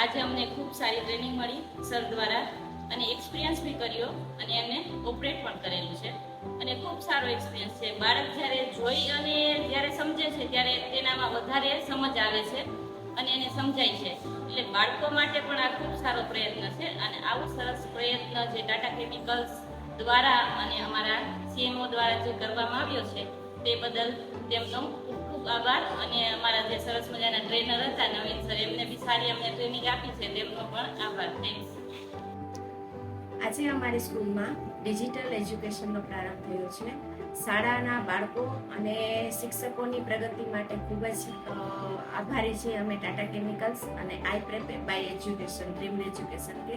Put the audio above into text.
આજે અમને ખૂબ સારી ટ્રેનિંગ મળી સર દ્વારા અને એક્સપિરિયન્સ બી કર્યો અને એમને ઓપરેટ પણ કરેલું છે અને ખૂબ સારો એક્સપિરિયન્સ છે. બાળક જ્યારે જોઈ અને જ્યારે સમજે છે ત્યારે તેનામાં વધારે સમજ આવે છે અને એને સમજાય છે. એટલે બાળકો માટે પણ આ ખૂબ સારો પ્રયત્ન છે અને આવું સરસ પ્રયત્ન જે ટાટા કેમિકલ્સ દ્વારા અને અમારા સીએમઓ દ્વારા જે કરવામાં આવ્યો છે તે બદલ તેમનો ખૂબ ખૂબ આભાર. અને અમારા જે સરસ મજાના ટ્રેનર હતા નવીન સર, એમને બી સારી અમને ટ્રેનિંગ આપી છે, તેમનો પણ આભાર. થેન્ક્સ. આજે અમારી સ્કૂલમાં ડિજિટલ એજ્યુકેશનનો પ્રારંભ થયો છે. શાળાના બાળકો અને શિક્ષકોની પ્રગતિ માટે ખૂબ જ આભારી છીએ અમે ટાટા કેમિકલ્સ અને I prep by education, dream education કે